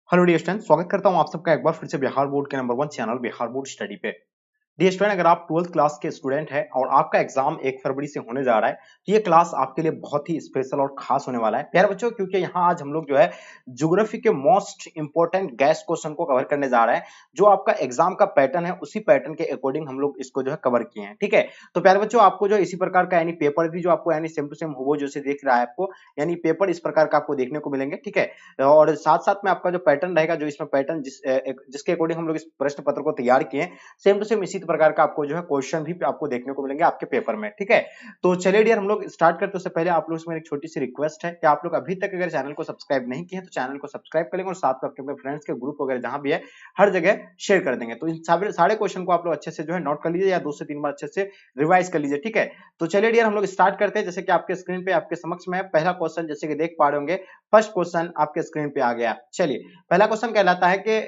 Hello dear student, स्वागत करता हूं आप सबका एक बार फिर से बिहार बोर्ड के number 1 channel Bihar board study पे। डियर स्टूडेंट, अगर आप 12th क्लास के स्टूडेंट हैं और आपका एग्जाम 1 फरवरी से होने जा रहा है तो ये क्लास आपके लिए बहुत ही स्पेशल और खास होने वाला है प्यारे बच्चों, क्योंकि यहाँ आज हम लोग जो है ज्योग्राफी के मोस्ट इंपॉर्टेंट गैस क्वेश्चन को कवर करने जा रहे हैं। जो आपका एग्जाम का पैटर्न है उसी पैटर्न के अकॉर्डिंग हम लोग इसको जो है कवर किए हैं। ठीक है, तो प्यारे बच्चों, आपको जो इसी प्रकार का यानी पेपर भी जो आपको यानी सेम टू सेम हो जैसे दिख रहा है आपको, यानी पेपर इस प्रकार का आपको देखने को मिलेंगे। ठीक है, और साथ साथ में आपका जो पैटर्न रहेगा, जो इसमें पैटर्न जिसके अकॉर्डिंग हम लोग इस प्रश्न पत्र को तैयार किए, सेम टू सेम इसी प्रकार का आपको जो है क्वेश्चन भी आपको देखने को मिलेंगे आपके पेपर में। ठीक है, तो चलिए डियर हम लोग स्टार्ट करते हैं। उससे पहले आप लोग से मेरी एक छोटी सी रिक्वेस्ट है कि आप लोग अभी तक अगर चैनल को सब्सक्राइब नहीं किए तो चैनल को सब्सक्राइब कर लेंगे और साथ में अपने फ्रेंड्स के ग्रुप वगैरह जहां भी है हर जगह शेयर कर देंगे। तो इन सारे क्वेश्चन को आप लोग अच्छे से जो है नोट कर लीजिए या 2 से 3 बार अच्छे से रिवाइज कर लीजिए। ठीक है, तो चलिए डियर हम लोग स्टार्ट करते हैं। जैसे कि आपके स्क्रीन पे आपके समक्ष में पहला क्वेश्चन जैसे कि देख पा रहे होंगे, फर्स्ट क्वेश्चन आपके स्क्रीन पे आ गया। चलिए, पहला क्वेश्चन कहलाता है कि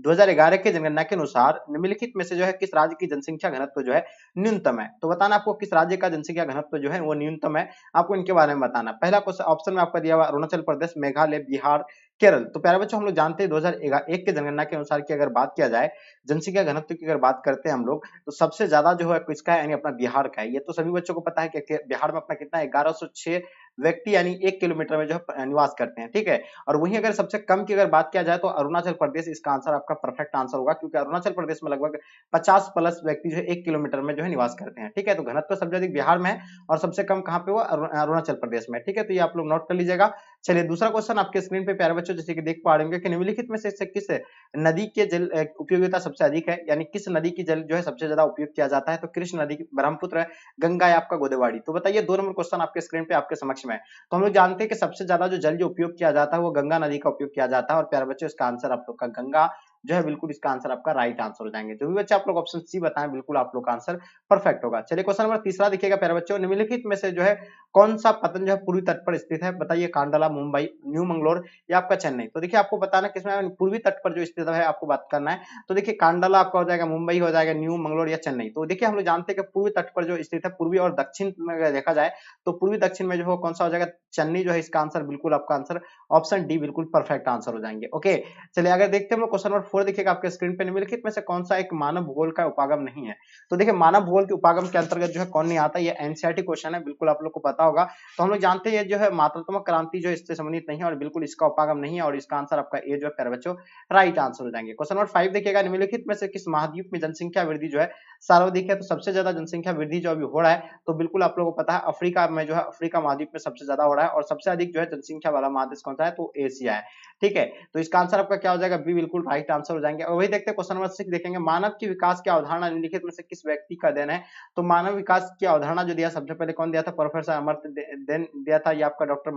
2011 की जनगणना के अनुसार निम्नलिखित में से जो है किस राज्य की जनसंख्या घनत्व जो है न्यूनतम है। तो बताना आपको किस राज्य का जनसंख्या घनत्व जो है वो न्यूनतम है, आपको इनके बारे में बताना। पहला क्वेश्चन ऑप्शन में आपका दिया हुआ अरुणाचल प्रदेश, मेघालय, बिहार, केरल। तो प्यारे बच्चों, हम लोग जानते हैं 2001 के जनगणना के अनुसार की अगर बात किया जाए, जनसंख्या घनत्व की अगर बात करते हैं हम लोग, तो सबसे ज्यादा जो है किसका है, यानी अपना बिहार का है। ये तो सभी बच्चों को पता है कि बिहार में अपना कितना 1106 व्यक्ति यानी 1 किलोमीटर में जो है निवास करते हैं। ठीक है, और वहीं अगर सबसे कम की अगर बात किया जाए तो अरुणाचल प्रदेश इसका आंसर आपका परफेक्ट आंसर होगा, क्योंकि अरुणाचल प्रदेश में लगभग 50 प्लस व्यक्ति जो है 1 किलोमीटर में जो है निवास करते हैं। ठीक है, तो घनत्व सबसे अधिक बिहार में है और सबसे कम कहां पे हुआ, अरुणाचल प्रदेश में। ठीक है, तो ये आप लोग नोट कर लीजिएगा। चलिए, दूसरा क्वेश्चन आपके स्क्रीन पे प्यारे बच्चों जैसे कि देख पा रहे होंगे कि निम्नलिखित में से किस नदी के जल उपयोगिता सबसे अधिक है, यानी किस नदी की जल जो है सबसे ज्यादा उपयोग किया जाता है। तो कृष्ण नदी, ब्रह्मपुत्र, गंगा या आपका गोदावरी। तो बताइए, 2 नंबर क्वेश्चन आपके स्क्रीन पे आपके समक्ष में है। तो हम लोग जानते हैं कि सबसे ज्यादा जो जल जो उपयोग किया जाता है वो गंगा नदी का उपयोग किया जाता है, और प्यारे बच्चों इसका आंसर आप लोग का गंगा जो है बिल्कुल इसका आंसर आपका राइट आंसर हो जाएंगे। जो भी बच्चे आप लोग ऑप्शन सी बताएं बिल्कुल आप लोग का आंसर परफेक्ट होगा। चलिए, क्वेश्चन नंबर तीसरा देखिएगा प्यारे बच्चों, निम्नलिखित में से जो है कौन सा पतन जो है पूर्वी तट पर स्थित है। बताइए, कांडला, मुंबई, न्यू मंगलोर या आपका चेन्नई। तो देखिए, आपको बताना किसमें पूर्वी तट पर जो स्थित है आपको बात करना है। तो देखिए, कांडला आपका हो जाएगा, मुंबई हो जाएगा, न्यू मंगलोर या चेन्नई। तो देखिए, हम लोग जानते हैं कि पूर्वी तट पर जो स्थित है, पूर्वी और दक्षिण में अगर देखा जाए तो पूर्वी दक्षिण में जो है कौन सा हो जाएगा, चेन्नई जो है इसका आंसर बिल्कुल आपका आंसर ऑप्शन डी बिल्कुल परफेक्ट आंसर हो जाएंगे। ओके, चलिए आगे देखते हैं हम लोग क्वेश्चन नंबर 4 देखिएगा आपके स्क्रीन पे, निम्नलिखित में से कौन सा एक मानव भूगोल का उपागम नहीं है। तो देखिए, मानव भूगोल के उपागम के अंतर्गत जो है कौन नहीं आता, ये एनसीईआरटी क्वेश्चन है, बिल्कुल आप लोग को पता होगा। तो हम लोग जानते हैं ये जो है मात्रात्मक क्रांति जो इससे संबंधित नहीं है और बिल्कुल इसका उपागम नहीं है, और इसका आंसर आपका ए जो है प्यारे बच्चों राइट आंसर हो जाएंगे। क्वेश्चन नंबर 5 देखिएगा, निम्नलिखित में से किस महाद्वीप में जनसंख्या वृद्धि जो है सर्वाधिक है। तो सबसे ज्यादा जनसंख्या वृद्धि जो अभी हो रहा है, तो बिल्कुल आप लोगों को पता है अफ्रीका में जो है, अफ्रीका महाद्वीप में सबसे ज्यादा हो रहा है, और सबसे अधिक जो है जनसंख्या वाला महादेश कौन सा है, तो एशिया है। ठीक है, तो इसका आंसर आपका क्या हो जाएगा, बी बिल्कुल राइट आंसर हो जाएंगे। और वही देखते हैं क्वेश्चन नंबर 6 देखेंगे, मानव की विकास की अवधारणा निम्नलिखित में से किस व्यक्ति का देन है। तो मानव विकास की अवधारणा जो दिया सबसे पहले कौन दिया था, प्रोफेसर अमर्त्य देन दिया था, ये आपका डॉक्टर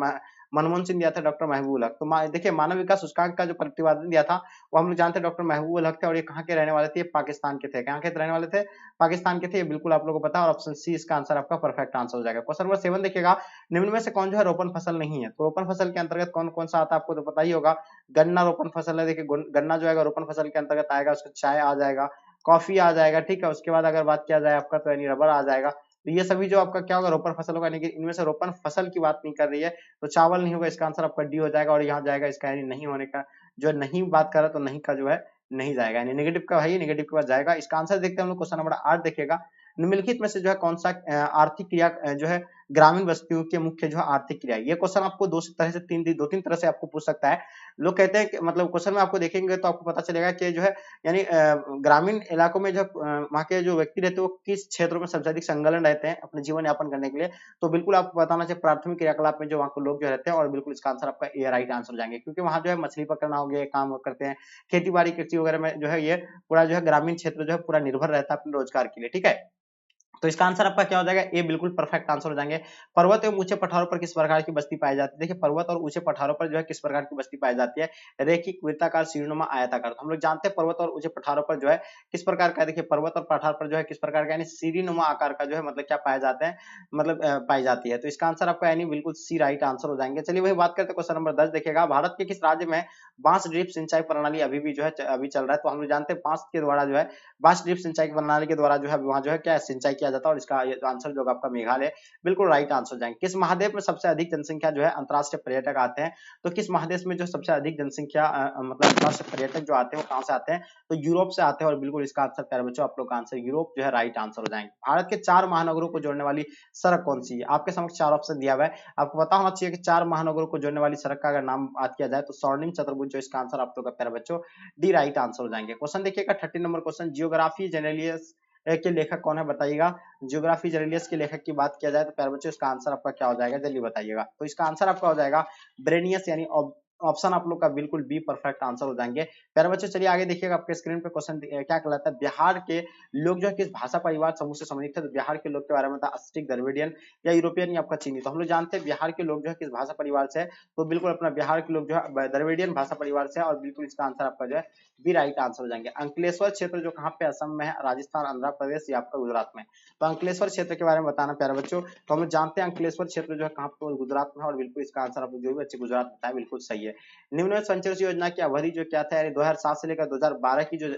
मनमोहन सिंह दिया था, डॉक्टर महबूब हक। तो देखिए, मानव विकास सूचकांक का जो प्रतिपादन दिया था वो हम लोग जानते हैं डॉक्टर महबूब हक थे, और ये कहाँ के रहने वाले थे, पाकिस्तान के थे। कहाँ के रहने वाले थे, पाकिस्तान के थे, ये बिल्कुल आप लोगों को पता है, और ऑप्शन सी इसका आंसर आपका परफेक्ट आंसर हो जाएगा। क्वेश्चन नंबर 7 देखिएगा, निम्न में से कौन जो है रोपण फसल नहीं है। तो रोपण फसल के अंतर्गत कौन कौन सा आता है आपको तो पता ही होगा, गन्ना रोपण फसल है। देखिए, गन्ना जो है रोपण फसल के अंतर्गत आएगा, उसका चाय आ जाएगा, कॉफी आ जाएगा। ठीक है, उसके बाद अगर बात किया जाए आपका तो यानी रबर आ जाएगा। तो ये सभी जो आपका क्या होगा, रोपण फसल होगा, लेकिन इनमें से रोपण फसल की बात नहीं कर रही है, तो चावल नहीं होगा, इसका आंसर आपका डी हो जाएगा। और यहाँ जाएगा इसका यानी नहीं होने का, जो नहीं बात कर रहा तो नहीं का जो है नहीं जाएगा, यानी नेगेटिव का है, नेगेटिव के बाद जाएगा। इसका आंसर देखते हैं हम लोग, क्वेश्चन नंबर 8 देखिएगा, निम्नलिखित में से जो है कौन सा आर्थिक क्रिया जो है ग्रामीण बस्तियों के मुख्य जो है आर्थिक क्रिया। ये क्वेश्चन आपको दो तीन तरह से आपको पूछ सकता है। लोग कहते हैं कि मतलब क्वेश्चन में आपको देखेंगे तो आपको पता चलेगा कि जो है यानी ग्रामीण इलाकों में जो वहाँ के जो व्यक्ति रहते हैं वो किस क्षेत्रों में सबसे अधिक संलग्न रहते हैं अपने जीवन यापन करने के लिए। तो बिल्कुल आपको बताना चाहिए प्राथमिक क्रियाकलाप में जो वहाँ के लोग जो रहते हैं, और बिल्कुल इसका आंसर आपका ए राइट आंसर हो जाएंगे, क्योंकि वहाँ जो है मछली पकड़ना हो गया, काम करते हैं, खेती बाड़ी कृषि वगैरह में जो है ये पूरा जो है ग्रामीण क्षेत्र जो है पूरा निर्भर रहता है अपने रोजगार के लिए। ठीक है, तो इसका आंसर आपका क्या हो जाएगा, ए बिल्कुल परफेक्ट आंसर हो जाएंगे। पर्वत एवं ऊंचे पठारों पर किस प्रकार की बस्ती पाई जाती है। देखिए, पर्वत और ऊंचे पठारों पर जो है किस प्रकार की बस्ती पाई जाती है, रेखिक, वृत्ताकार, सीढ़ीनुमा, आयताकार। तो हम लोग जानते हैं पर्वत और ऊंचे पठारों पर जो है किस प्रकार का, देखिए पर्वत और पठार पर जो है किस प्रकार का यानी सीढ़ीनुमा आकार का जो है मतलब क्या पाया जाता है, मतलब पाई जाती है। तो इसका आंसर आपका यानी बिल्कुल सी राइट आंसर हो जाएंगे। चलिए, वही बात करते हैं क्वेश्चन नंबर 10 देखिएगा, भारत के किस राज्य में बांस ड्रिप सिंचाई प्रणाली अभी भी जो है अभी चल रहा है। तो हम लोग जानते हैं बांस के द्वारा जो है बांस ड्रिप सिंचाई प्रणाली के द्वारा जो है वहां जो है क्या सिंचाई किया जाता है और इसका आंसर जो आपका मेघालय बिल्कुल राइट आंसर जाएंगे। किस महाद्वीप में सबसे अधिक जनसंख्या जो है अंतर्राष्ट्रीय पर्यटक आते हैं? तो किस महादेश में जो सबसे अधिक जनसंख्या मतलब अंतर्राष्ट्रीय पर्यटक जो आते हैं वो कहां से आते हैं? तो यूरोप से आते हैं और बिल्कुल इसका आंसर प्यारे बच्चों आप लोग का आंसर यूरोप जो है राइट आंसर हो जाएंगे। भारत के 4 महानगरों को जोड़ने वाली सड़क कौन सी है? आपके समक्ष 4 ऑप्शन दिया हुआ है, आपको पता होना चाहिए कि 4 महानगरों को जोड़ने वाली सड़क का अगर नाम बात किया जाए तो स्वर्णिम चतुर्भुज जो इसका आंसर आप लोग का प्यारे बच्चों डी राइट आंसर हो जाएंगे। क्वेश्चन देखिएगा 30 नंबर क्वेश्चन, जियोग्राफी जेनेलियस के लेखक कौन है बताइएगा। जियोग्राफी जेनेलियस के लेखक की बात किया जाए तो प्यारे बच्चों इसका आंसर आपका क्या हो जाएगा, जल्दी बताइएगा। तो इसका आंसर आपका हो जाएगा ब्रेनियस, यानी ऑप्शन आप लोग का बिल्कुल बी परफेक्ट आंसर हो जाएंगे। प्यारे बच्चों चलिए आगे देखिएगा, आपके स्क्रीन पे क्वेश्चन क्या कहलाता है, बिहार के लोग जो है किस भाषा परिवार समूह से संबंधित है? तो बिहार के लोग के बारे में था अस्टिक, द्रविडियन या यूरोपियन या आपका चीनी। तो हम लोग जानते हैं बिहार के लोग जो है किस भाषा परिवार से है, तो बिल्कुल अपना बिहार के लोग जो है द्रविडियन भाषा परिवार से है और बिल्कुल इसका आंसर आपका जो है बी राइट आंसर हो जाएंगे। अंकलेश्वर क्षेत्र जो कहाँ पे असम में है, राजस्थान, आंध्र प्रदेश या आपका गुजरात में? तो अंकलेश्वर क्षेत्र के बारे में बताना प्यारे बच्चों, तो हम लोग जानते हैं अंकलेश्वर क्षेत्र जो है कहाँ पे, गुजरात में है और बिल्कुल इसका आंसर आप जो भी बच्चे गुजरात बताया बिल्कुल सही है। निम्न पंचवर्षीय योजना की अवधि जो क्या था, यानी 2007 से लेकर 2012 की जो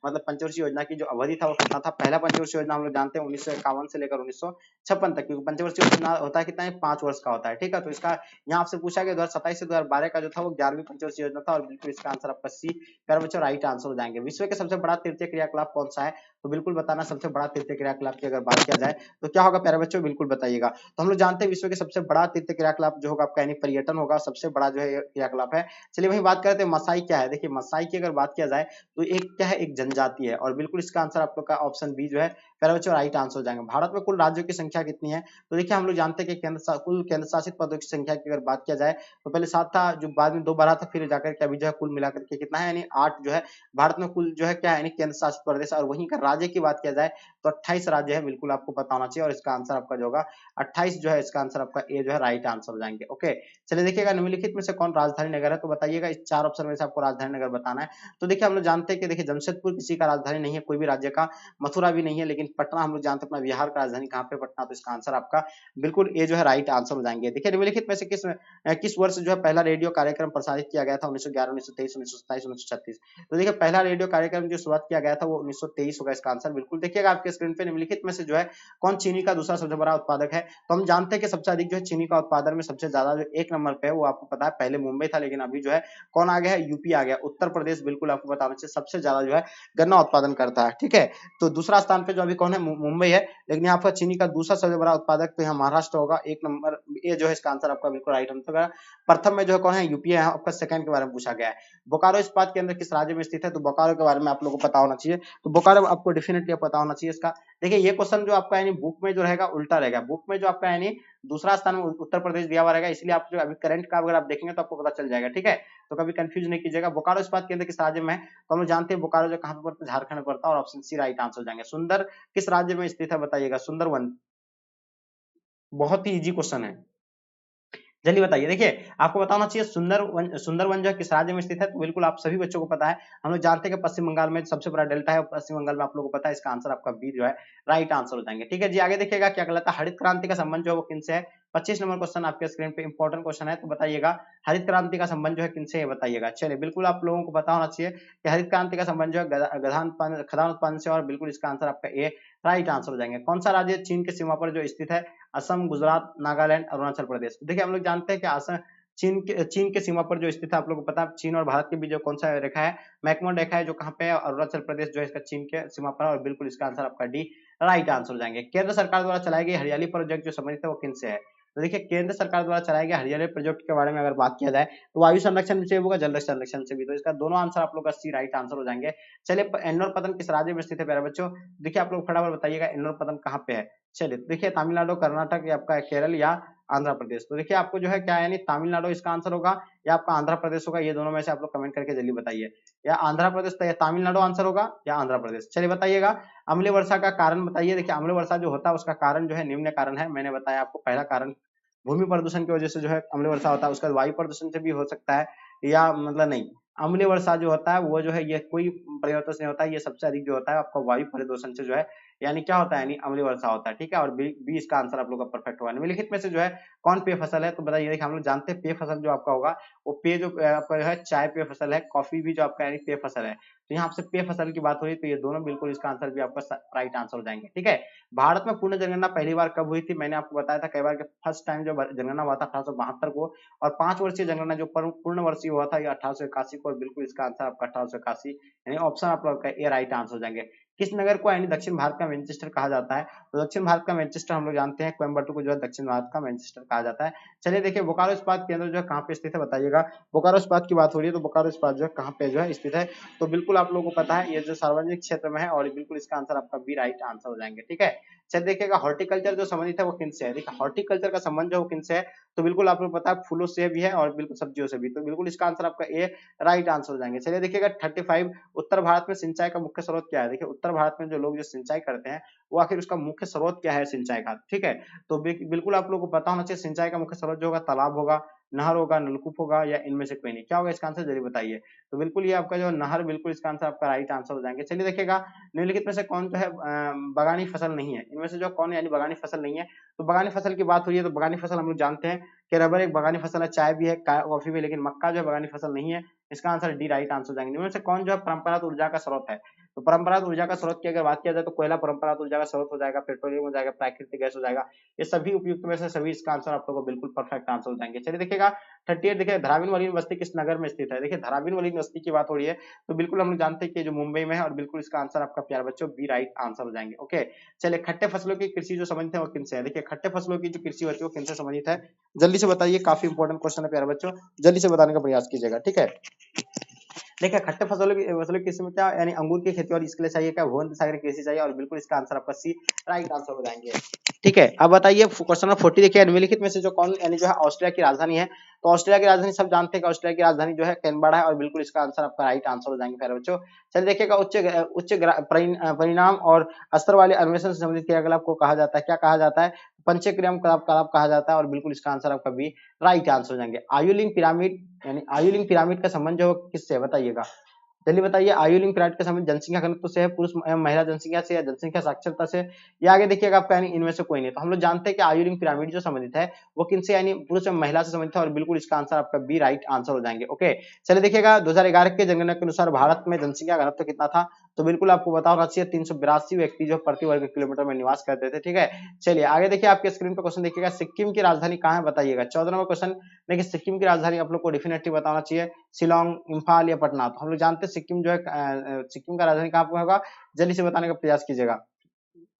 मतलब पंचवर्षीय योजना की जो अवधि था वो कितना था? पहला पंचवर्षीय योजना हम लोग जानते हैं 1951 से लेकर 1956 तक, क्योंकि पंचवर्षीय योजना होता है कितना है, 5 वर्ष का होता है, ठीक है। तो इसका यहाँ आपसे पूछा गया 2027 से 2012 का जो था वो 11वीं पंचवर्षीय योजना था और बिल्कुल इसका आंसर आपका सी प्यारे बच्चों राइट आंसर हो जाएंगे। विश्व के सबसे बड़ा तीर्थीय क्रियाकलाप कौन सा है? तो बिल्कुल बताना सबसे बड़ा तीर्थीय क्रियाकलाप की अगर बात किया जाए तो क्या होगा प्यारे बच्चों, बिल्कुल बताइएगा। तो हम लोग जानते हैं विश्व के सबसे बड़ा तीर्थीय क्रियाकलाप जो होगा आपका यानी पर्यटन होगा, सबसे बड़ा जो है क्रियाकलाप है। चलिए वही बात करते हैं मसाई क्या है। देखिए मसाई की अगर बात किया जाए तो एक क्या है, एक जनजाति है और बिल्कुल इसका आंसर आप लोग का ऑप्शन बी जो है प्यारे बच्चों राइट आंसर हो जाएंगे। भारत में कुल राज्यों की संख्या कितनी है? तो देखिए हम लोग जानते हैं कि कुल केंद्र शासित प्रदेशों की संख्या की अगर बात किया जाए तो पहले 7 था, जो बाद में 2 बढ़ा था, फिर जाकर के अभी जो है कुल मिलाकर के कितना है, यानी 8 जो है भारत में कुल जो है क्या है, यानी केंद्र शासित प्रदेश। और वहीं का राज्य की बात किया जाए तो 28 राज्य है, बिल्कुल आपको पता होना चाहिए और इसका आंसर आपका जो होगा 28 जो है इसका आंसर आपका ए जो है राइट आंसर हो जाएंगे। ओके चलिए देखिएगा, निम्नलिखित में से कौन राजधानी नगर है? तो बताइएगा, इस 4 ऑप्शन में से आपको राजधानी नगर बताना है। तो देखिए हम लोग जानते हैं कि देखिए जमशेदपुर किसी का राजधानी नहीं है, कोई भी राज्य का, मथुरा भी नहीं है, लेकिन पटना हम लोग जानते हैं अपना बिहार का राजधानी कहाँ पे, पटना। तो इसका आंसर आपका बिल्कुल ए जो है राइट आंसर हो जाएंगे। देखिए निम्नलिखित में से किस वर्ष जो है पहला रेडियो कार्यक्रम प्रसारित किया गया था? 1911, 1923, 1927, 1936। तो देखिए पहला रेडियो कार्यक्रम जो शुरुआत किया गया था वो 1923 होगा इसका आंसर। बिल्कुल देखिएगा आपके स्क्रीन पे, निम्नलिखित में से जो है कौन चीनी का दूसरा सबसे बड़ा उत्पादक है? तो हम जानते हैं कि सबसे अधिक जो है चीनी का उत्पादन में सबसे ज्यादा जो 1 नंबर पे है वो आपको पता है, पहले मुंबई था लेकिन अभी जो है कौन आ गया है, यूपी आ गया। उत्तर प्रदेश बिल्कुल आपको बताना चाहिए सबसे ज्यादा जो है गन्ना उत्पादन करता है, ठीक है। तो दूसरा स्थान पे जो अभी कौन है, मुंबई है, लेकिन यहाँ पर चीनी का दूसरा सबसे बड़ा उत्पादक तो यहाँ महाराष्ट्र होगा। 1 नंबर ए जो है इसका आंसर आपका बिल्कुल राइट आंसर होगा। प्रथम में जो है कौन है, यूपी है। आपका सेकंड के बारे में पूछा गया है, बोकारो इस्पात केंद्र किस राज्य में स्थित है? तो बोकारो के बारे में आप लोगों को पता होना चाहिए, तो बोकारो आपको डेफिनेटली पता होना चाहिए इसका। देखिए ये क्वेश्चन जो आपका यानी बुक में जो रहेगा उल्टा रहेगा, बुक में जो आपका यानी दूसरा स्थान में उत्तर प्रदेश दिया हुआ रहेगा, इसलिए आप जो अभी करंट का अगर आप देखेंगे तो आपको पता चल जाएगा, ठीक है। तो कभी कंफ्यूज नहीं कीजिएगा। बोकारो इस्पात केंद्र किस राज्य में है? तो हम जानते हैं बोकारो जो कहाँ पे पड़ता है, झारखंड में पड़ता है और ऑप्शन सी राइट आंसर हो जाएंगे। सुंदर किस राज्य में स्थित है बताइएगा? सुंदरवन, बहुत ही इजी क्वेश्चन है, जल्दी बताइए। देखिए आपको बताना चाहिए सुंदरवन जो है किस राज्य में स्थित है? तो बिल्कुल आप सभी बच्चों को पता है, हम लोग जानते हैं कि पश्चिम बंगाल में सबसे बड़ा डेल्टा है, पश्चिम बंगाल में आप लोगों को पता है, इसका आंसर आपका बी जो है राइट आंसर हो जाएंगे, ठीक है जी। आगे देखिएगा क्या कहलाता है, हरित क्रांति का संबंध जो है वो किनसे है? 25 नंबर क्वेश्चन आपके स्क्रीन पे इंपॉर्टेंट क्वेश्चन है, तो बताइएगा हरित क्रांति का संबंध जो है किनसे है बताइएगा। चलिए बिल्कुल आप लोगों को पता होना चाहिए कि हरित क्रांति का संबंध जो है खदान उत्पादन से, और बिल्कुल इसका आंसर आपका ए राइट आंसर हो जाएंगे। कौन सा राज्य चीन की सीमा पर जो स्थित है? असम, गुजरात, नागालैंड, अरुणाचल प्रदेश। देखिए हम लोग जानते हैं कि असम चीन के सीमा पर जो स्थित है, आप लोगों को पता है चीन और भारत के बीच जो कौन सा रेखा है, मैकमोहन रेखा है, जो कहाँ पे है, अरुणाचल प्रदेश जो है इसका चीन के सीमा पर है और बिल्कुल इसका आंसर आपका डी राइट आंसर हो जाएंगे। केंद्र सरकार द्वारा चलाई गई हरियाली प्रोजेक्ट जो संबंधित है वो किनसे है? तो देखिए केंद्र सरकार द्वारा चलाए गए हरियाली प्रोजेक्ट के बारे में अगर बात किया जाए तो वायु संरक्षण से होगा, जल संरक्षण से भी, तो इसका दोनों आंसर आप लोग का सी राइट आंसर हो जाएंगे। चलिए एन्नोर पतन किस राज्य में स्थित है प्यारे बच्चों? देखिए आप लोग फटाफट बताइएगा एन्नोर पतन कहाँ पे है। चलिए देखिए तमिलनाडु, कर्नाटक या आपका केरल या आंध्र प्रदेश। तो देखिए आपको जो है क्या यानी तमिलनाडु इसका आंसर होगा या आपका आंध्र प्रदेश होगा, ये दोनों में से आप लोग कमेंट करके जल्दी बताइए, या आंध्र प्रदेश या तमिलनाडु आंसर होगा या आंध्र प्रदेश। चलिए बताइएगा अम्लीय वर्षा का कारण बताइए। देखिए अम्लीय वर्षा जो होता है उसका कारण जो है निम्न कारण है, मैंने बताया आपको। पहला कारण भूमि प्रदूषण की वजह से जो है अम्लीय वर्षा होता है, उसका वायु प्रदूषण से भी हो सकता है, या मतलब नहीं, अम्लीय वर्षा जो होता है वो जो है ये कोई परिवर्तन नहीं होता है, ये सबसे अधिक जो होता है आपका वायु प्रदूषण से जो है यानी क्या होता है, यानी अम्लीय वर्षा होता है, ठीक है। और बी इसका आंसर आप लोग का परफेक्ट होगा। निम्नलिखित में से जो है कौन पेय फसल है, तो बताइए। देखिए हम लोग जानते हैं पेय फसल जो आपका होगा वो पेय जो आपका है चाय पेय फसल है, कॉफी भी जो आपका यानी पेय फसल है। तो यहाँ आपसे पेय फसल की बात हो रही है, तो ये दोनों बिल्कुल इसका आंसर भी आपका राइट आंसर हो जाएंगे, ठीक है। भारत में पूर्ण जनगणना पहली बार कब हुई थी, मैंने आपको बताया था कई बार कि फर्स्ट टाइम जो जनगणना हुआ था 1872 को, और 5 वर्षीय जनगणना जो पूर्ण वर्षीय हुआ था ये 1881 को, और बिल्कुल इसका आंसर आपका 1881 यानी ऑप्शन आप लोग का ए राइट आंसर हो जाएंगे। किस नगर को यानी दक्षिण भारत का मैनचेस्टर कहा जाता है, तो दक्षिण भारत का मैनचेस्टर हम लोग जानते हैं कोयम्बटूर को जो है दक्षिण भारत का मैनचेस्टर कहा जाता है। चलिए देखिए बोकारो इस्पात केंद्र जो है कहाँ पे स्थित है, बताइएगा। बोकारो इस्पात की बात हो रही है तो बोकारो इस्पात जो है कहाँ पे जो है स्थित है, तो बिल्कुल आप लोगों को पता है ये जो सार्वजनिक क्षेत्र में है, और बिल्कुल इसका आंसर आपका बी राइट आंसर हो जाएंगे, ठीक है। चलिए देखिएगा हॉर्टिकल्चर जो संबंधित है वो किनसे है, देखिए हॉर्टिकल्चर का संबंध जो है वो किनसे है, तो बिल्कुल आपको पता है फूलों से भी है और बिल्कुल सब्जियों से भी, तो बिल्कुल इसका आंसर आपका ए राइट आंसर हो जाएंगे। चलिए देखिएगा 35 उत्तर भारत में सिंचाई का मुख्य स्रोत क्या है, देखिए उत्तर भारत में जो लोग जो सिंचाई करते हैं वो आखिर उसका मुख्य स्रोत क्या है सिंचाई का, ठीक है। तो बिल्कुल आप लोगों को पता होना चाहिए सिंचाई का मुख्य स्रोत जो होगा तालाब होगा, नहर होगा, नलकूप होगा, या इनमें से कोई नहीं। क्या होगा इसका आंसर जल्दी बताइए। तो बिल्कुल ये आपका जो नहर, बिल्कुल इसका आंसर आपका राइट आंसर हो जाएंगे। चलिए देखिएगा निम्नलिखित में से कौन जो है बगानी फसल नहीं है, इनमें से जो कौन यानी बगानी फसल नहीं है, तो बगानी फसल की बात हुई है तो बगानी फसल हम लोग जानते हैं कि रबर एक बगानी फसल है, चाय भी है, कॉफी भी, लेकिन मक्का जो है बगानी फसल नहीं है। इसका आंसर डी राइट आंसर हो जाएंगे। इनमें से कौन जो है परंपरागत ऊर्जा का स्रोत है, तो परंपरागत ऊर्जा का स्रोत की अगर बात किया जाए तो कोयला परंपरागत ऊर्जा का स्रोत हो जाएगा, पेट्रोलियम हो जाएगा, प्राकृतिक गैस हो जाएगा। ये सभी उपयुक्त में से सभी इसका आंसर आप लोगों को बिल्कुल परफेक्ट आंसर हो जाएंगे। चलिए देखिएगा 38 देखिए धारावीन वलीन बस्ती किस नगर में स्थित है, देखिए धारावीन वलीन बस्ती की बात हो रही है तो बिल्कुल हम लोग जानते हैं कि जो मुंबई में है, और बिल्कुल इसका आंसर आपका प्यारे बच्चों बी राइट आंसर हो जाएंगे। ओके चलिए खट्टे फसलों की कृषि जो संबंधित है वो किनसे है, देखिए खट्टे फसलों की जो कृषि होती है वो किनसे संबंधित है, जल्दी से बताइए। काफी इंपॉर्टेंट क्वेश्चन है प्यारे बच्चों, जल्दी से बताने का प्रयास कीजिएगा, ठीक है। देखिए खट्टे फसलों की कृषि में क्या यानी अंगूर की खेती और इसके लिए चाहिए क्या भूमध्य सागर की कृषि चाहिए, और बिल्कुल इसका आंसर आपका सी राइट आंसर हो जाएंगे, ठीक है। अब बताइए क्वेश्चन नंबर 40 देखिए निम्नलिखित में से जो कौन यानी जो है ऑस्ट्रेलिया की राजधानी है, तो ऑस्ट्रेलिया की राजधानी सब जानते हैं कि ऑस्ट्रेलिया की राजधानी जो है कैनबरा है, और बिल्कुल इसका आंसर आपका राइट आंसर हो जाएंगे प्यारे बच्चों। चलिए देखिएगा उच्च परिणाम और स्तर वाले अन्वेषण से संबंधित क्रियाकलाप को कहा जाता है, क्या कहा जाता है, पंचक्रियाम कलाप कहा जाता है, और बिल्कुल इसका आंसर आपका भी राइट आंसर हो जाएंगे। आयुलिंग पिरामिड यानी आयुलिंग पिरामिड का संबंध जो किससे है बताइएगा, जल्दी बताइए। आयुलिंग पिरामिड का संबंध जनसंख्या घनत्व से है, पुरुष एवं महिला जनसंख्या से, या जनसंख्या साक्षरता से, या आगे देखिएगा आपका यानी इनमें से कोई नहीं। तो हम लोग जानते हैं कि आयुलिंग पिरामिड जो संबंधित है वो किनसे यानी पुरुष एवं महिला से संबंधित है, और बिल्कुल इसका आंसर आपका बी राइट आंसर हो जाएंगे। ओके चलिए देखिएगा 2011 के जनगणना के अनुसार भारत में जनसंख्या घनत्व कितना था, तो बिल्कुल आपको पता होना चाहिए 382 व्यक्ति जो प्रति वर्ग किलोमीटर में निवास करते थे, ठीक है। चलिए आगे देखिए आपके स्क्रीन पर क्वेश्चन देखिएगा, सिक्किम की राजधानी कहाँ है बताइएगा। 14 नंबर क्वेश्चन देखिए, सिक्किम की राजधानी आप लोग को डेफिनेटली बताना चाहिए शिलोंग, इम्फाल या पटना। तो हम लोग जानते हैं सिक्किम जो है सिक्किम का राजधानी कहाँ पर होगा, जल्दी से बताने का प्रयास कीजिएगा।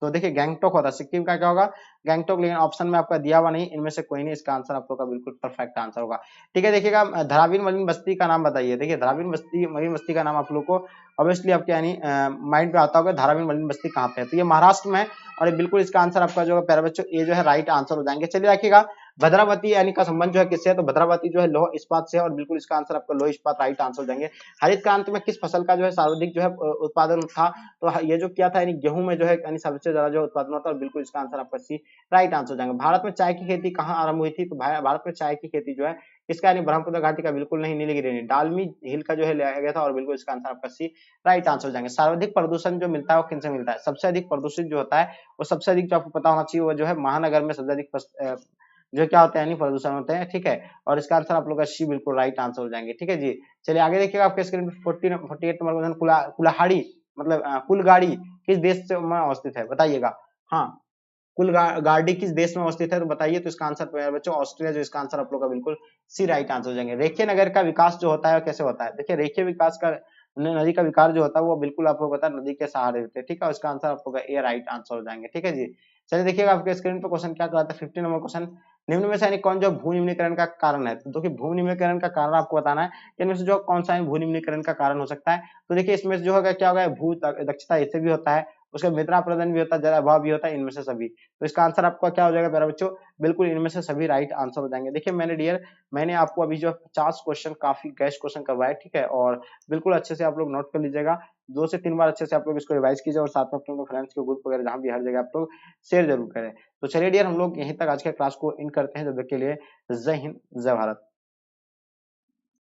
तो देखिए गैंगटॉक होता है, सिक्किम का क्या होगा गैंगटॉक, लेकिन ऑप्शन में आपका दिया हुआ नहीं, इनमें से कोई नहीं, इसका आंसर आप लोग का बिल्कुल परफेक्ट आंसर होगा, ठीक है। देखिएगा धारावीन मलिन बस्ती का नाम बताइए, देखिए धारावीन मलिन बस्ती का नाम आप लोग को ऑब्वियसली आपके यानी माइंड पे आता होगा, धारावीन मलिन बस्ती कहाँ पे है, तो ये महाराष्ट्र में है, और बिल्कुल इसका आंसर आपका जो है प्यारे बच्चों ये जो है राइट आंसर हो जाएंगे। चलिए रखिएगा भद्रावती यानी का संबंध जो है किससे है, तो भद्रावती जो है लौह इस्पात से है, और बिल्कुल इसका आंसर आपका लौह इस्पात राइट आंसर हो जाएंगे। हरित क्रांति में किस फसल का जो है सर्वाधिक जो है उत्पादन था, तो ये जो क्या था यानी गेहूं में जो है यानी सबसे ज्यादा जो उत्पादन होता है, और बिल्कुल इसका आंसर आपका सी राइट आंसर हो जाएगा। भारत में चाय की खेती कहाँ आरंभ हुई थी, तो भारत में चाय की खेती जो है किसका यानी ब्रह्मपुत्र घाटी का बिल्कुल नहीं, नीलगिरी नहीं, डालमी हिल का जो है लिया गया था, और बिल्कुल इसका आंसर आपका सी राइट आंसर हो जाएंगे। सर्वाधिक प्रदूषण जो मिलता है वो किनसे मिलता है, सबसे अधिक प्रदूषित जो होता है वो सबसे अधिक जो आपको पता होना चाहिए वो जो है महानगर में सबसे अधिक जो क्या होते हैं यानी प्रदूषण होते हैं, ठीक है। और इसका आंसर आप लोग का सी बिल्कुल राइट आंसर हो जाएंगे, ठीक है जी। चलिए आगे देखिएगा आपके स्क्रीन पर 48 नंबर क्वेश्चन, कुल्हाड़ी मतलब कुलगाड़ी किस देश में अवस्थित है बताइएगा। हाँ कुलगाड़ी किस देश में अवस्थित है, तो बताइए। तो इसका आंसर बच्चों ऑस्ट्रेलिया, जो इसका आंसर आप लोग का बिल्कुल सी राइट आंसर हो जाएंगे। रेखीय नगर का विकास जो होता है कैसे होता है, देखिए रेखीय विकास का नदी का विकास जो होता है वो बिल्कुल आपको पता है नदी के सहारे होते हैं, ठीक है। इसका आंसर आप लोग का ए राइट आंसर हो जाएंगे, ठीक है जी। चलिए देखिएगा आपके स्क्रीन पर क्वेश्चन क्या कहलाता है, 50 नंबर क्वेश्चन, निम्न में से यानी कौन जो भू निम्नीकरण का कारण है, तो देखिए भू निम्नीकरण का कारण आपको बताना है कि इनमें से जो कौन सा भू निम्नीकरण का कारण हो सकता है, तो देखिए इसमें से जो होगा क्या होगा भू दक्षता ऐसे भी होता है, उसका मृदा प्रदन भी होता है, जल अभाव भी होता है, इनमें से सभी। तो इसका आंसर आपका क्या हो जाएगा प्यारे बच्चों, बिल्कुल इनमें से सभी राइट आंसर हो जाएंगे। देखिए मैंने आपको अभी जो 50 क्वेश्चन काफी गैस क्वेश्चन करवाए, ठीक है, और बिल्कुल अच्छे से आप लोग नोट कर लीजिएगा, 2 से 3 बार अच्छे से आप लोग इसको रिवाइज कीजिए, और साथ में अपने फ्रेंड्स के ग्रुप वगैरह जहां भी हर जगह आप लोग शेयर जरूर करें। तो चलिए डियर हम लोग यहीं तक आज के क्लास को इन करते हैं, जब तक के लिए जय हिंद जय भारत।